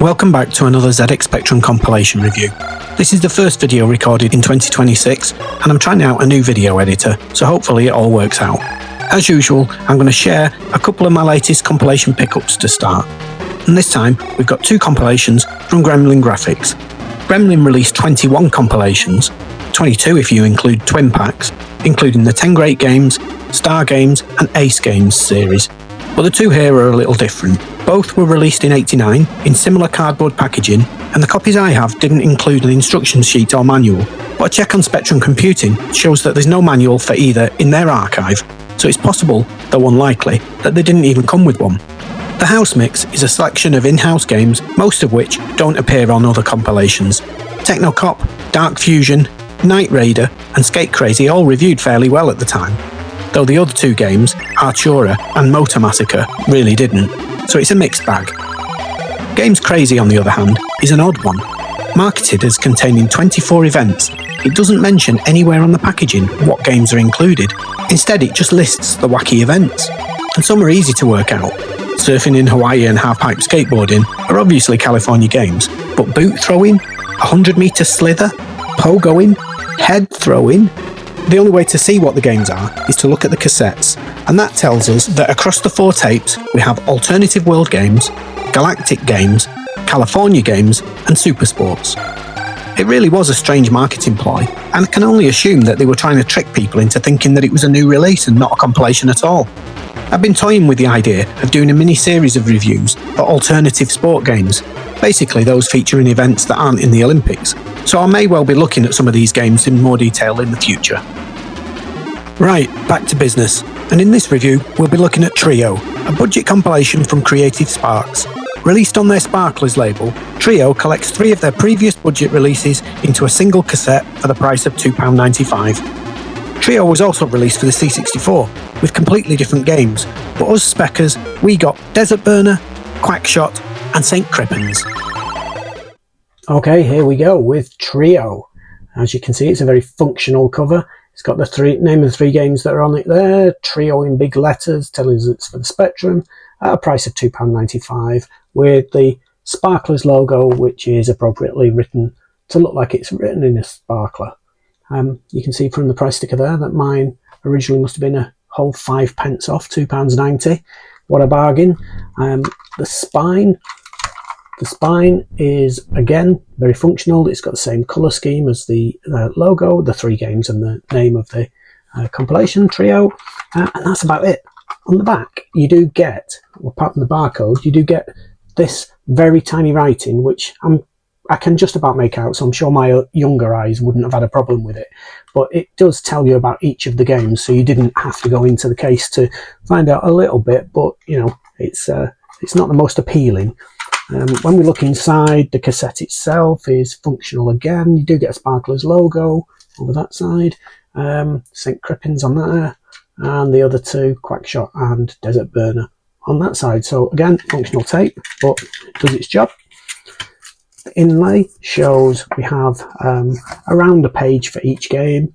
Welcome back to another ZX Spectrum compilation review. This is the first video recorded in 2026 and I'm trying out a new video editor, so hopefully it all works out. As usual, I'm going to share a couple of my latest compilation pickups to start. And this time, we've got two compilations from Gremlin Graphics. Gremlin released 21 compilations, 22 if you include twin packs, including the 10 Great Games, Star Games and Ace Games series. But the two here are a little different. Both were released in '89 in similar cardboard packaging, and the copies I have didn't include an instruction sheet or manual, but a check on Spectrum Computing shows that there's no manual for either in their archive, so it's possible, though unlikely, that they didn't even come with one. The House Mix is a selection of in-house games, most of which don't appear on other compilations. Techno Cop, Dark Fusion, Night Raider and Skate Crazy all reviewed fairly well at the time, though the other two games, Artura and Motor Massacre, really didn't, so it's a mixed bag. Games Crazy, on the other hand, is an odd one. Marketed as containing 24 events, it doesn't mention anywhere on the packaging what games are included. Instead, it just lists the wacky events, and some are easy to work out. Surfing in Hawaii and half-pipe skateboarding are obviously California games, but boot throwing, 100-meter slither, pogoing, head throwing. The only way to see what the games are is to look at the cassettes, and that tells us that across the 4 tapes we have Alternative World Games, Galactic Games, California Games and Super Sports. It really was a strange marketing ploy, and I can only assume that they were trying to trick people into thinking that it was a new release and not a compilation at all. I've been toying with the idea of doing a mini-series of reviews for alternative sport games, basically those featuring events that aren't in the Olympics, so I may well be looking at some of these games in more detail in the future. Right, back to business, and in this review we'll be looking at Trio, a budget compilation from Creative Sparks. Released on their Sparklers label, Trio collects 3 of their previous budget releases into a single cassette for the price of £2.95. Trio was also released for the C64, with completely different games, but us speckers, we got Desert Burner, Quackshot and St. Crippens. Okay, here we go with Trio. As you can see, it's a very functional cover. It's got the name of the 3 games that are on it there, Trio in big letters, telling us it's for the Spectrum, at a price of £2.95, with the Sparklers logo, which is appropriately written to look like it's written in a sparkler. You can see from the price sticker there that mine originally must have been a whole 5 pence off, £2.90. What a bargain. The spine is, again, very functional. It's got the same colour scheme as the logo, the 3 games and the name of the compilation, Trio, and that's about it. On the back, you do get, apart from the barcode, you do get this very tiny writing, which I can just about make out, so I'm sure my younger eyes wouldn't have had a problem with it. But it does tell you about each of the games, so you didn't have to go into the case to find out a little bit, but, you know, it's not the most appealing. When we look inside, the cassette itself is functional again. You do get a Sparklers logo over that side, St. Crippens on there, and the other 2, Quackshot and Desert Burner on that side. So again, functional tape, but it does its job. The inlay shows we have around a page for each game.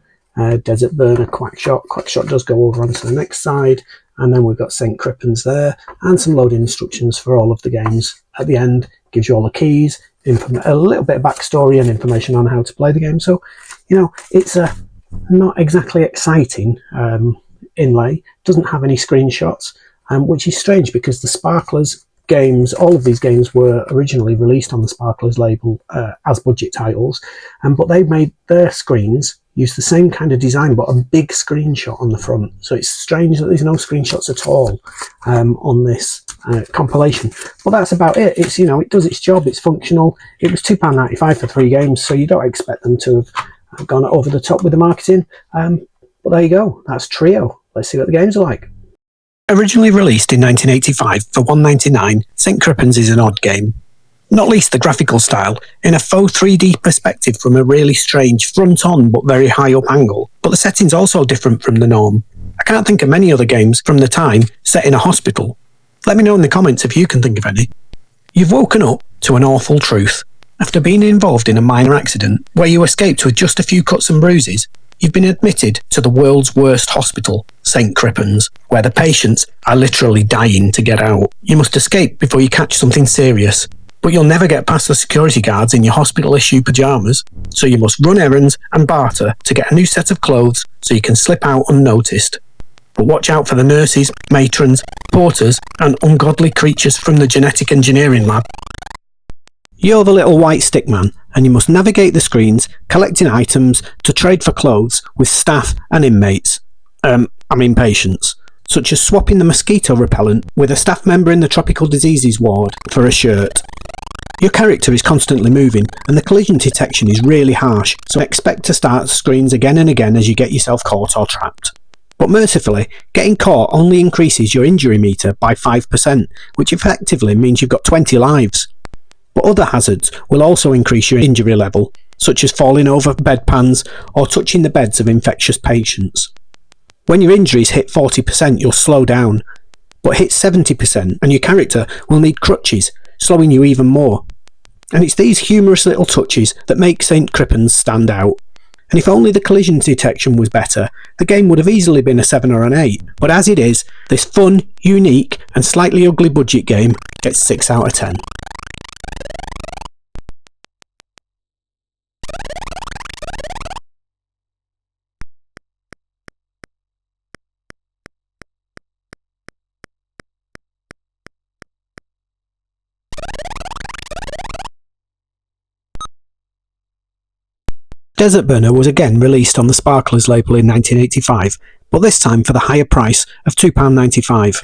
Desert Burner, Quackshot. Quackshot does go over onto the next side, and then we've got St. Crippens there, and some loading instructions for all of the games. At the end, gives you all the keys, a little bit of backstory and information on how to play the game. So, you know, it's a not exactly exciting inlay. Doesn't have any screenshots, which is strange because the Sparklers games, all of these games were originally released on the Sparklers label as budget titles, but they made their screens use the same kind of design but a big screenshot on the front. So it's strange that there's no screenshots at all on this compilation. But that's about it. It's, you know, it does its job, it's functional. It was £2.95 for 3 games, so you don't expect them to have gone over the top with the marketing. But there you go, that's Trio. Let's see what the games are like. Originally released in 1985 for $1.99, St. Crippens is an odd game. Not least the graphical style, in a faux 3D perspective from a really strange front-on but very high-up angle, but the setting's also different from the norm. I can't think of many other games from the time set in a hospital. Let me know in the comments if you can think of any. You've woken up to an awful truth. After being involved in a minor accident where you escaped with just a few cuts and bruises, you've been admitted to the world's worst hospital, St. Crippens, where the patients are literally dying to get out. You must escape before you catch something serious. But you'll never get past the security guards in your hospital-issue pyjamas, so you must run errands and barter to get a new set of clothes so you can slip out unnoticed. But watch out for the nurses, matrons, porters, and ungodly creatures from the genetic engineering lab. You're the little white stick man, and you must navigate the screens, collecting items to trade for clothes with staff and inmates. Patients. Such as swapping the mosquito repellent with a staff member in the tropical diseases ward for a shirt. Your character is constantly moving, and the collision detection is really harsh, so expect to start screens again and again as you get yourself caught or trapped. But mercifully, getting caught only increases your injury meter by 5%, which effectively means you've got 20 lives. But other hazards will also increase your injury level, such as falling over bedpans or touching the beds of infectious patients. When your injuries hit 40%, you'll slow down, but hit 70% and your character will need crutches, slowing you even more. And it's these humorous little touches that make St. Crippens stand out. And if only the collision detection was better, the game would have easily been a 7 or an 8. But as it is, this fun, unique and slightly ugly budget game gets 6 out of 10. Desert Burner was again released on the Sparklers label in 1985, but this time for the higher price of £2.95.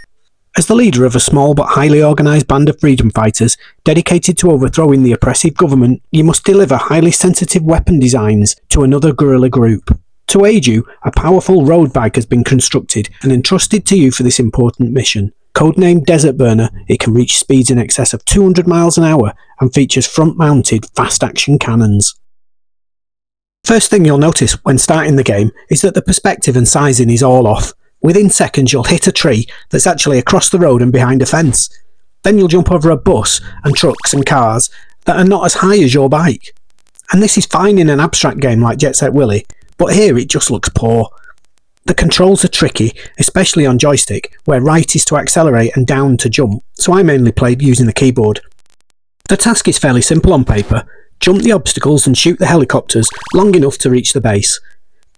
As the leader of a small but highly organised band of freedom fighters dedicated to overthrowing the oppressive government, you must deliver highly sensitive weapon designs to another guerrilla group. To aid you, a powerful road bike has been constructed and entrusted to you for this important mission. Codenamed Desert Burner, it can reach speeds in excess of 200 miles an hour and features front-mounted fast-action cannons. First thing you'll notice when starting the game is that the perspective and sizing is all off. Within seconds you'll hit a tree that's actually across the road and behind a fence. Then you'll jump over a bus and trucks and cars that are not as high as your bike. And this is fine in an abstract game like Jet Set Willy, but here it just looks poor. The controls are tricky, especially on joystick, where right is to accelerate and down to jump, so I mainly played using the keyboard. The task is fairly simple on paper. Jump the obstacles and shoot the helicopters long enough to reach the base.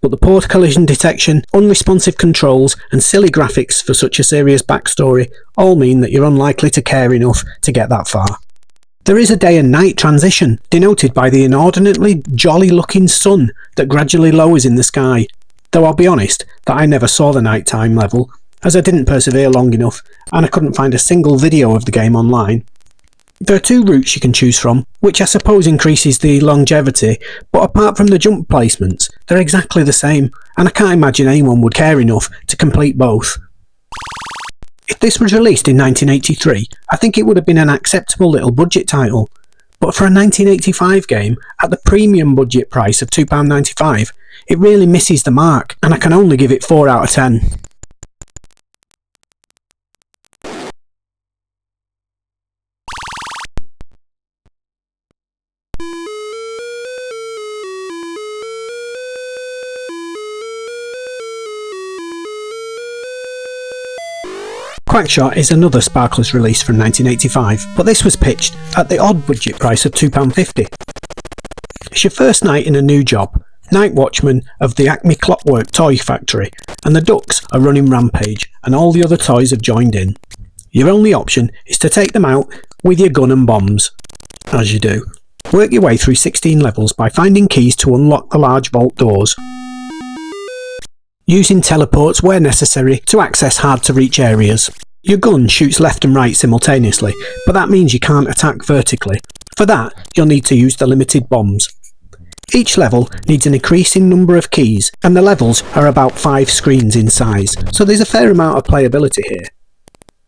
But the poor collision detection, unresponsive controls and silly graphics for such a serious backstory all mean that you're unlikely to care enough to get that far. There is a day and night transition, denoted by the inordinately jolly looking sun that gradually lowers in the sky, though I'll be honest that I never saw the nighttime level, as I didn't persevere long enough and I couldn't find a single video of the game online. There are 2 routes you can choose from, which I suppose increases the longevity, but apart from the jump placements, they're exactly the same, and I can't imagine anyone would care enough to complete both. If this was released in 1983, I think it would have been an acceptable little budget title, but for a 1985 game, at the premium budget price of £2.95, it really misses the mark, and I can only give it 4 out of 10. Quackshot is another Sparklers release from 1985, but this was pitched at the odd budget price of £2.50. It's your first night in a new job, night watchman of the Acme Clockwork toy factory, and the ducks are running rampage and all the other toys have joined in. Your only option is to take them out with your gun and bombs, as you do. Work your way through 16 levels by finding keys to unlock the large vault doors, using teleports where necessary to access hard-to-reach areas. Your gun shoots left and right simultaneously, but that means you can't attack vertically. For that, you'll need to use the limited bombs. Each level needs an increasing number of keys, and the levels are about 5 screens in size, so there's a fair amount of playability here.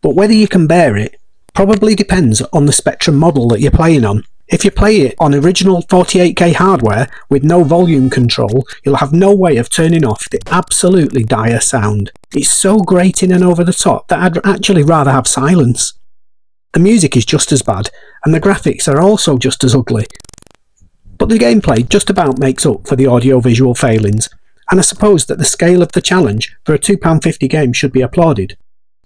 But whether you can bear it probably depends on the Spectrum model that you're playing on. If you play it on original 48K hardware with no volume control, you'll have no way of turning off the absolutely dire sound. It's so grating and over the top that I'd actually rather have silence. The music is just as bad, and the graphics are also just as ugly. But the gameplay just about makes up for the audio-visual failings, and I suppose that the scale of the challenge for a £2.50 game should be applauded.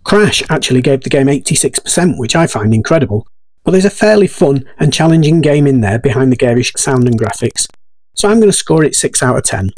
Crash actually gave the game 86%, which I find incredible, but there's a fairly fun and challenging game in there behind the garish sound and graphics, so I'm going to score it 6 out of 10.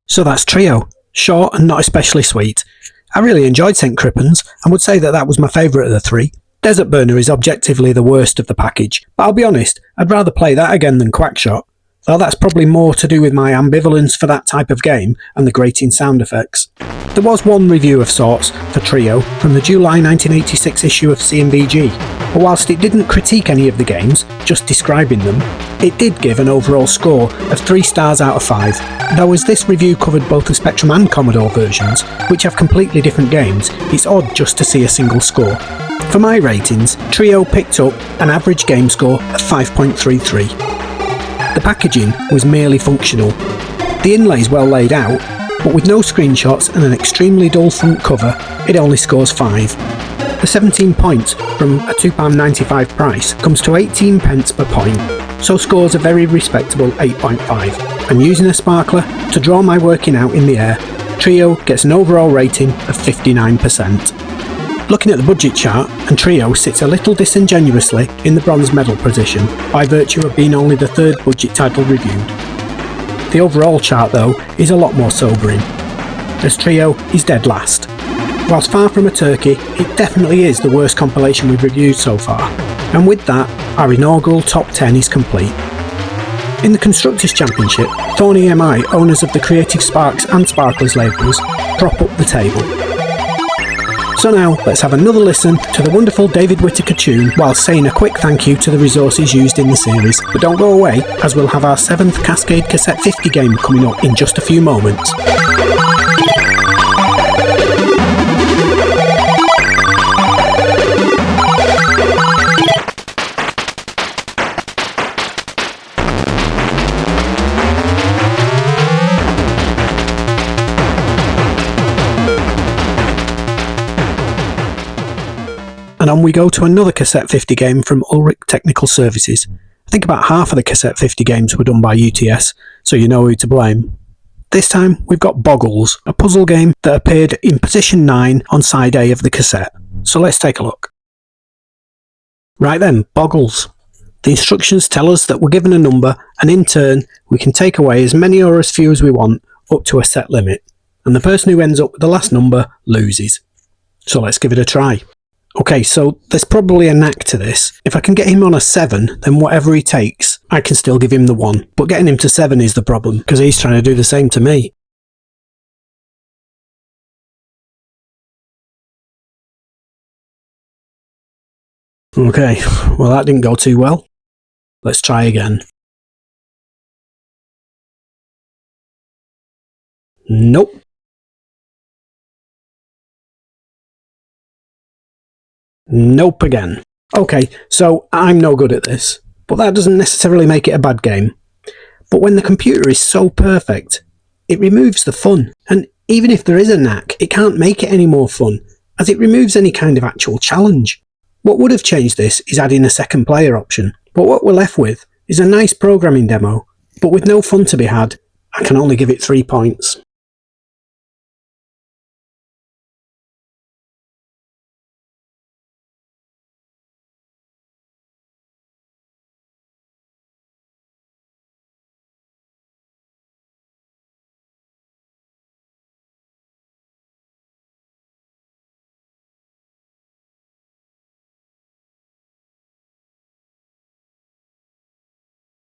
So that's Trio, short and not especially sweet. I really enjoyed St. Crippens and would say that that was my favourite of the three. Desert Burner is objectively the worst of the package, but I'll be honest, I'd rather play that again than Quackshot, though that's probably more to do with my ambivalence for that type of game and the grating sound effects. There was one review of sorts for Trio from the July 1986 issue of CMVG, but whilst it didn't critique any of the games, just describing them, it did give an overall score of 3 stars out of 5, though as this review covered both the Spectrum and Commodore versions, which have completely different games, it's odd just to see a single score. For my ratings, Trio picked up an average game score of 5.33. The packaging was merely functional. The inlay's well laid out, but with no screenshots and an extremely dull front cover, it only scores 5. The 17 points from a £2.95 price comes to 18 pence per point, so scores a very respectable 8.5. And using a sparkler to draw my working out in the air, Trio gets an overall rating of 59%. Looking at the budget chart, and Trio sits a little disingenuously in the bronze medal position by virtue of being only the 3rd budget title reviewed. The overall chart though is a lot more sobering, as Trio is dead last. Whilst far from a turkey, it definitely is the worst compilation we've reviewed so far, and with that, our inaugural top 10 is complete. In the Constructors' Championship, Thorn EMI, owners of the Creative Sparks and Sparklers labels, prop up the table. So now, let's have another listen to the wonderful David Whittaker tune while saying a quick thank you to the resources used in the series. But don't go away, as we'll have our 7th Cascade Cassette 50 game coming up in just a few moments. And on we go to another Cassette 50 game from Ulrich Technical Services. I think about half of the Cassette 50 games were done by UTS, so you know who to blame. This time we've got Boggles, a puzzle game that appeared in position 9 on side A of the cassette. So let's take a look. Right then, Boggles. The instructions tell us that we're given a number, and in turn we can take away as many or as few as we want, up to a set limit. And the person who ends up with the last number loses. So let's give it a try. Okay, so there's probably a knack to this. If I can get him on a 7, then whatever he takes, I can still give him the 1. But getting him to 7 is the problem, because he's trying to do the same to me. Okay, well that didn't go too well. Let's try again. Nope. Nope again. Okay, so I'm no good at this, but that doesn't necessarily make it a bad game. But when the computer is so perfect, it removes the fun, and even if there is a knack, it can't make it any more fun, as it removes any kind of actual challenge. What would have changed this is adding a second player option, but what we're left with is a nice programming demo, but with no fun to be had. I can only give it 3 points.